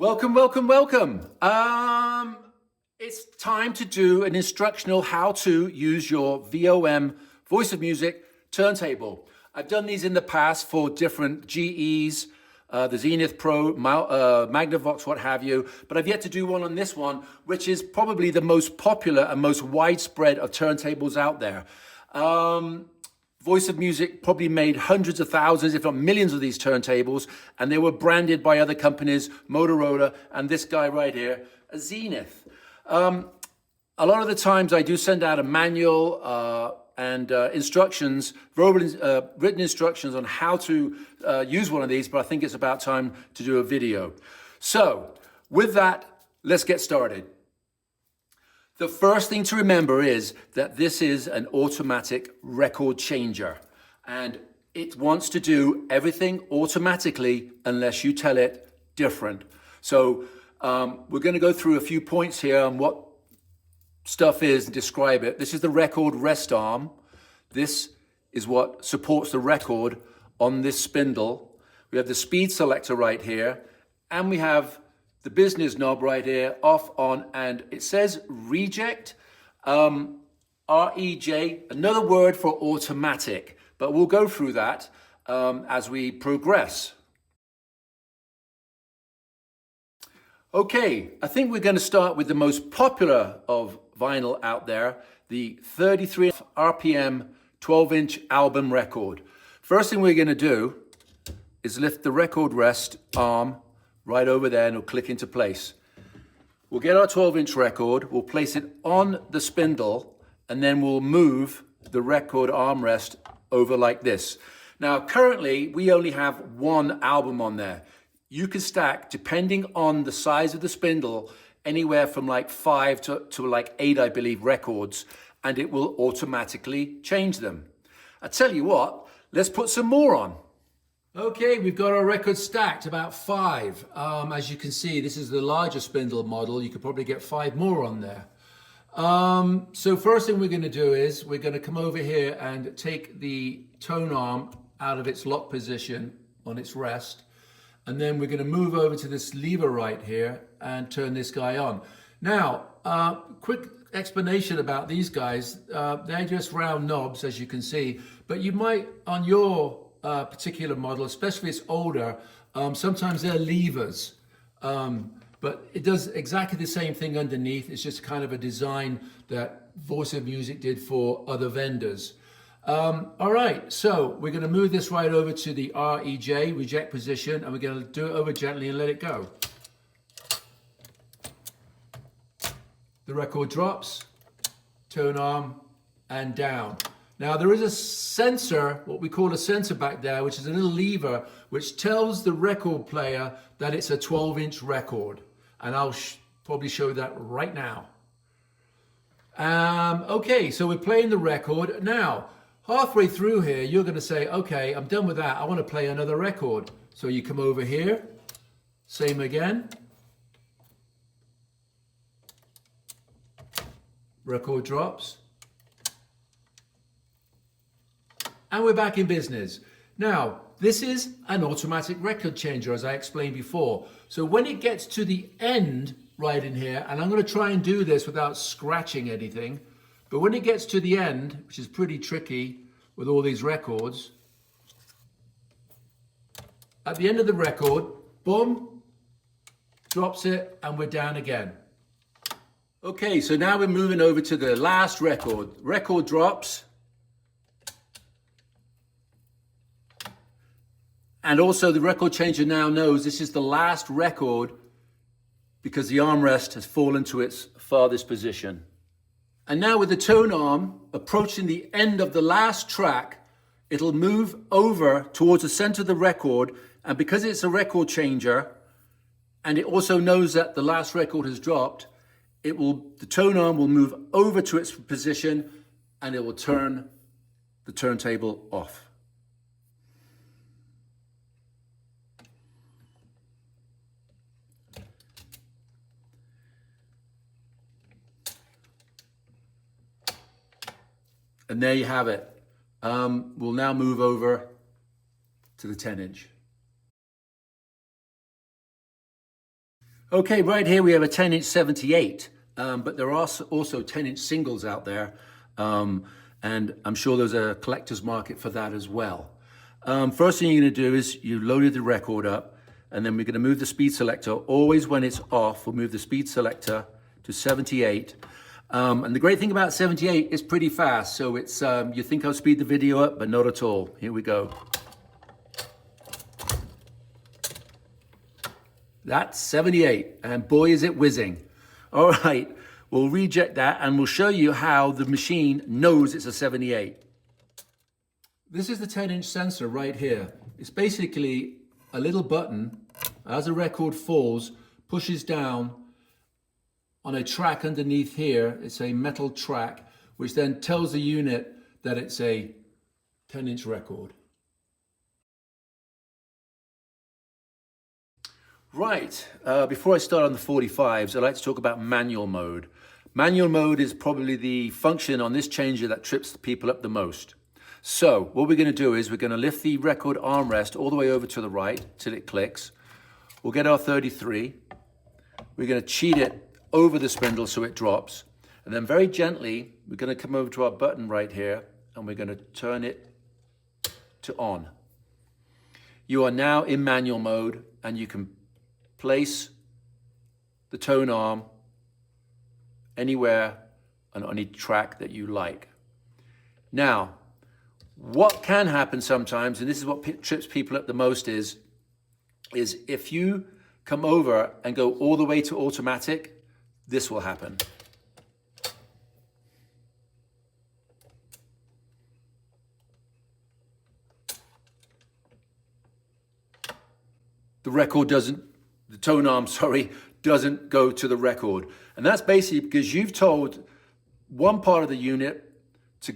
Welcome, welcome, welcome. It's time to do an instructional how to use your VOM, Voice of Music, turntable. I've done these in the past for different GEs, the Zenith Pro, Magnavox, what have you, but I've yet to do one on this one, which is probably the most popular and most widespread of turntables out there. Voice of Music probably made hundreds of thousands, if not millions of these turntables, and they were branded by other companies, Motorola, and this guy right here, a Zenith. A lot of the times I do send out a manual and instructions, written instructions on how to use one of these, but I think it's about time to do a video. So with that, let's get started. The first thing to remember is that this is an automatic record changer, and it wants to do everything automatically unless you tell it different. So we're going to go through a few points here on what stuff is and describe it. This is the record rest arm. This is what supports the record on this spindle. We have the speed selector right here, and we have the business knob right here, off, on, and it says reject, R-E-J, another word for automatic, but we'll go through that as we progress. Okay, I think we're going to start with the most popular of vinyl out there, the 33 RPM 12-inch album record. First thing we're going to do is lift the record rest arm right over there, and it'll click into place. We'll get our 12-inch record, we'll place it on the spindle, and then we'll move the record armrest over like this. Now, currently, we only have one album on there. You can stack, depending on the size of the spindle, anywhere from like 5 to like 8, I believe, records, and it will automatically change them. I tell you what, let's put some more on. Okay, we've got our records stacked, about 5. As you can see, this is the larger spindle model. You could probably get 5 more on there. So first thing we're going to do is we're going to come over here and take the tone arm out of its lock position on its rest. And then we're going to move over to this lever right here and turn this guy on. Now, quick explanation about these guys. They're just round knobs, as you can see, but you might, on your particular model, especially if it's older, sometimes they're levers, but it does exactly the same thing underneath. It's just kind of a design that Voice of Music did for other vendors. All right, so we're going to move this right over to the R-E-J, reject position, and we're going to do it over gently and let it go. The record drops, tone arm, and down. Now there is a sensor, what we call a sensor back there, which is a little lever which tells the record player that it's a 12-inch record. And I'll probably show that right now. Okay, so we're playing the record. Now, halfway through here, you're going to say, okay, I'm done with that. I want to play another record. So you come over here, same again. Record drops. And we're back in business. Now, this is an automatic record changer, as I explained before. So when it gets to the end right in here, and I'm going to try and do this without scratching anything, but when it gets to the end, which is pretty tricky with all these records, at the end of the record, boom, drops it, and we're down again. Okay, so now we're moving over to the last record. Record drops. And also the record changer now knows this is the last record because the armrest has fallen to its farthest position. And now with the tone arm approaching the end of the last track, it'll move over towards the center of the record. And because it's a record changer, and it also knows that the last record has dropped, the tone arm will move over to its position and it will turn the turntable off. And there you have it. We'll now move over to the 10-inch. Okay, right here we have a 10-inch 78, but there are also 10-inch singles out there, and I'm sure there's a collector's market for that as well. First thing you're going to do is you loaded the record up, and then we're going to move the speed selector. Always when it's off, we'll move the speed selector to 78. And the great thing about 78 is pretty fast, so it's you think I'll speed the video up, but not at all. Here we go. That's 78, and boy is it whizzing. All right, we'll reject that and we'll show you how the machine knows it's a 78. This is the 10-inch sensor right here. It's basically a little button. As a record falls, pushes down on a track underneath here. It's a metal track, which then tells the unit that it's a 10-inch record. Right, before I start on the 45s, I'd like to talk about manual mode. Manual mode is probably the function on this changer that trips people up the most. So what we're going to do is we're going to lift the record armrest all the way over to the right till it clicks. We'll get our 33. We're going to cheat it over the spindle so it drops. And then very gently, we're going to come over to our button right here and we're going to turn it to on. You are now in manual mode and you can place the tone arm anywhere on any track that you like. Now, what can happen sometimes, and this is what trips people up the most, is if you come over and go all the way to automatic, this will happen. The tone arm, doesn't go to the record. And that's basically because you've told one part of the unit to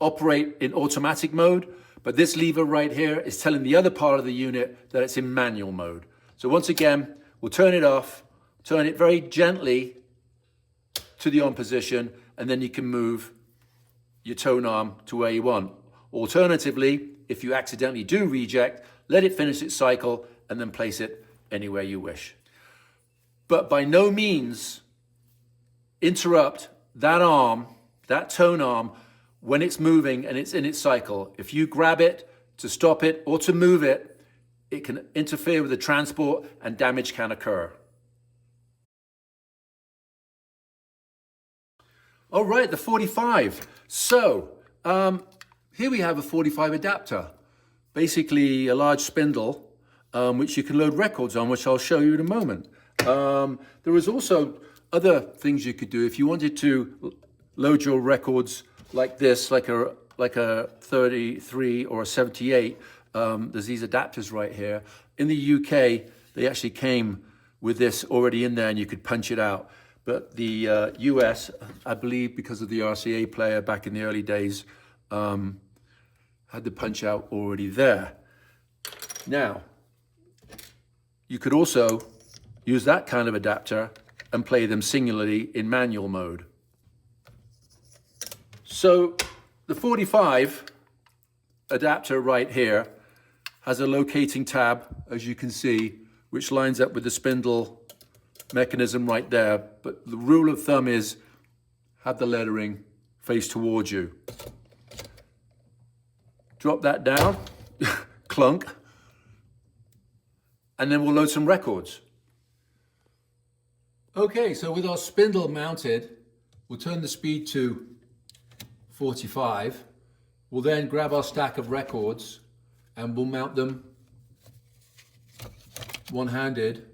operate in automatic mode, but this lever right here is telling the other part of the unit that it's in manual mode. So once again, we'll turn it off, turn it very gently to the on position, and then you can move your tone arm to where you want. Alternatively, if you accidentally do reject, let it finish its cycle and then place it anywhere you wish. But by no means interrupt that arm, that tone arm, when it's moving and it's in its cycle. If you grab it to stop it or to move it, it can interfere with the transport and damage can occur. All right, the 45. So here we have a 45 adapter, basically a large spindle, which you can load records on, which I'll show you in a moment. There is also other things you could do if you wanted to load your records like this, like a 33 or a 78. There's these adapters right here. In the UK, they actually came with this already in there, and you could punch it out. But the US, I believe, because of the RCA player back in the early days, had the punch out already there. Now, you could also use that kind of adapter and play them singularly in manual mode. So the 45 adapter right here has a locating tab, as you can see, which lines up with the spindle mechanism right there. But the rule of thumb is have the lettering face towards you. Drop that down, clunk, and then we'll load some records. Okay, so with our spindle mounted, we'll turn the speed to 45. We'll then grab our stack of records and we'll mount them one-handed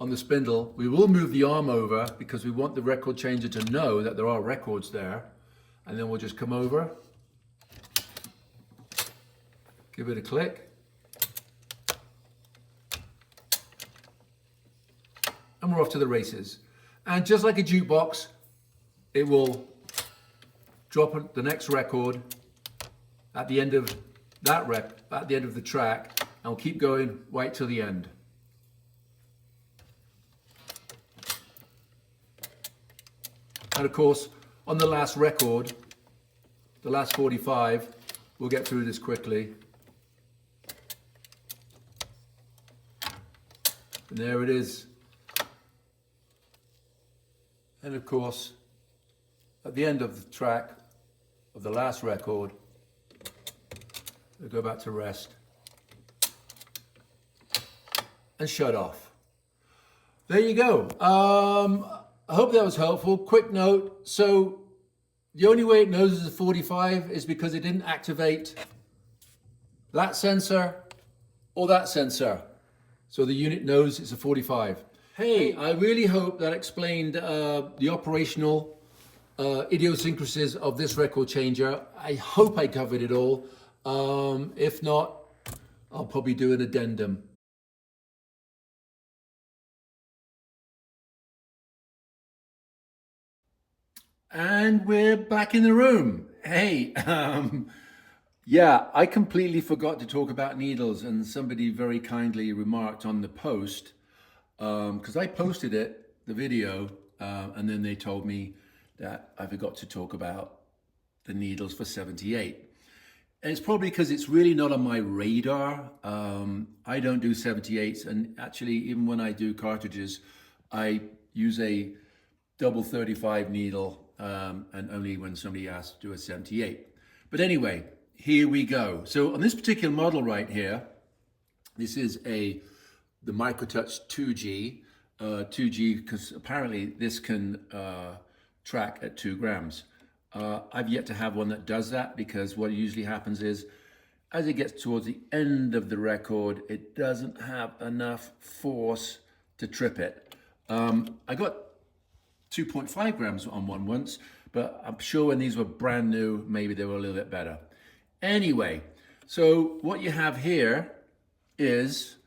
on the spindle. We will move the arm over because we want the record changer to know that there are records there. And then we'll just come over, give it a click, and we're off to the races. And just like a jukebox, it will drop the next record at the end of that at the end of the track, and we'll keep going right till the end. And of course, on the last record, the last 45, we'll get through this quickly. And there it is. And of course, at the end of the track of the last record, we'll go back to rest and shut off. There you go. I hope that was helpful. Quick note. So the only way it knows it's a 45 is because it didn't activate that sensor or that sensor. So the unit knows it's a 45. Hey, I really hope that explained the operational idiosyncrasies of this record changer. I hope I covered it all. If not, I'll probably do an addendum. And we're back in the room. Hey, yeah, I completely forgot to talk about needles, and somebody very kindly remarked on the post, because I posted it, the video, and then they told me that I forgot to talk about the needles for 78. And it's probably because it's really not on my radar. I don't do 78s, and actually, even when I do cartridges, I use a double 35 needle, and only when somebody asks to do a 78. But anyway, here we go. So on this particular model right here, this is the MicroTouch 2G, 2G, because apparently this can track at 2 grams. I've yet to have one that does that, because what usually happens is, as it gets towards the end of the record, it doesn't have enough force to trip it. I got 2.5 grams on one once, but I'm sure when these were brand new, maybe they were a little bit better. Anyway, so what you have here is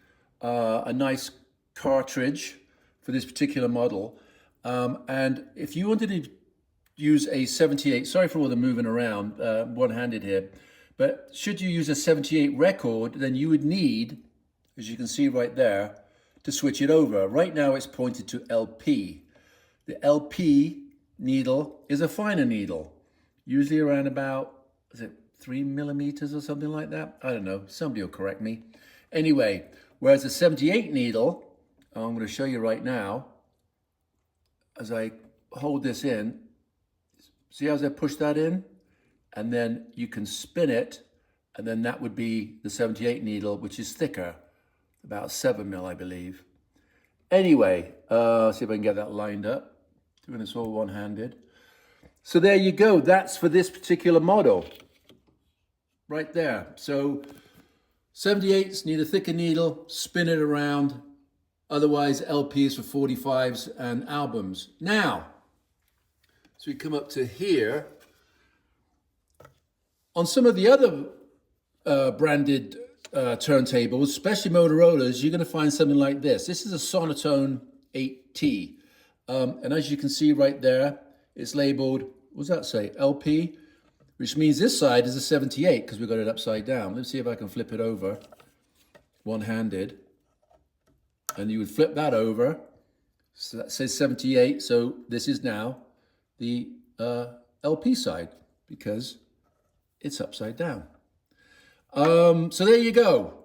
a nice cartridge for this particular model. And if you wanted to use a 78, sorry for all the moving around, one-handed here, but should you use a 78 record, then you would need, as you can see right there, to switch it over. Right now it's pointed to LP. The LP needle is a finer needle, usually around about, is it 3 millimeters or something like that? I don't know, somebody will correct me. Anyway, whereas the 78 needle, I'm going to show you right now, as I hold this in, see how I push that in? And then you can spin it, and then that would be the 78 needle, which is thicker, about 7 mil, I believe. Anyway, see if I can get that lined up. Doing this all one-handed. So there you go. That's for this particular model. Right there. So 78s need a thicker needle, spin it around. Otherwise, LP is for 45s and albums. Now, so we come up to here. On some of the other branded turntables, especially Motorola's, you're going to find something like this. This is a Sonotone 8T. And as you can see right there, it's labeled, what does that say? LP, which means this side is a 78 because we've got it upside down. Let's see if I can flip it over one-handed. And you would flip that over. So that says 78. So this is now the LP side because it's upside down. So there you go.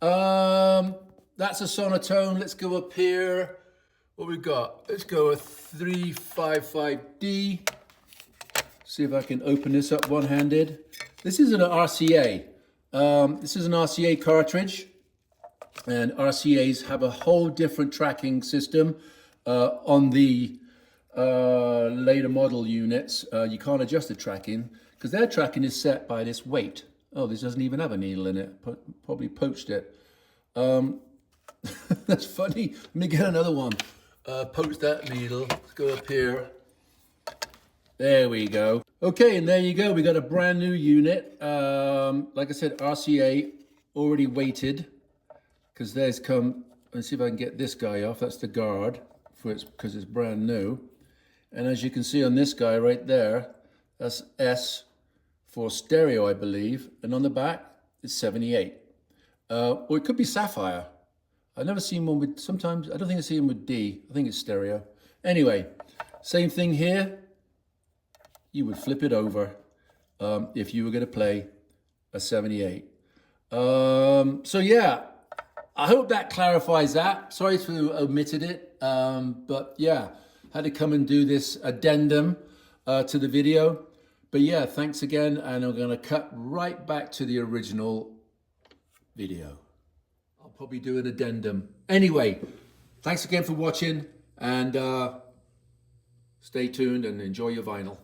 That's a Sonotone. Let's go up here. What we've got, let's go a 355D. See if I can open this up one-handed. This is an RCA. This is an RCA cartridge, and RCAs have a whole different tracking system. On the later model units, you can't adjust the tracking because their tracking is set by this weight. Oh, this doesn't even have a needle in it. Probably poached it. That's funny. Let me get another one. Poach that needle. Let's go up here. There we go. Okay, and there you go. We got a brand new unit. Like I said, RCA already weighted because there's come. Let's see if I can get this guy off. That's the guard for it because it's brand new. And as you can see on this guy right there, that's S for stereo, I believe. And on the back, it's 78. Or it could be sapphire. I've never seen one with, sometimes, I don't think I've seen them with D. I think it's stereo. Anyway, same thing here. You would flip it over if you were going to play a 78. So yeah, I hope that clarifies that. Sorry to omitted it, but yeah, had to come and do this addendum to the video. But yeah, thanks again, and I'm going to cut right back to the original video. I'll probably do an addendum. Anyway, thanks again for watching, and stay tuned and enjoy your vinyl.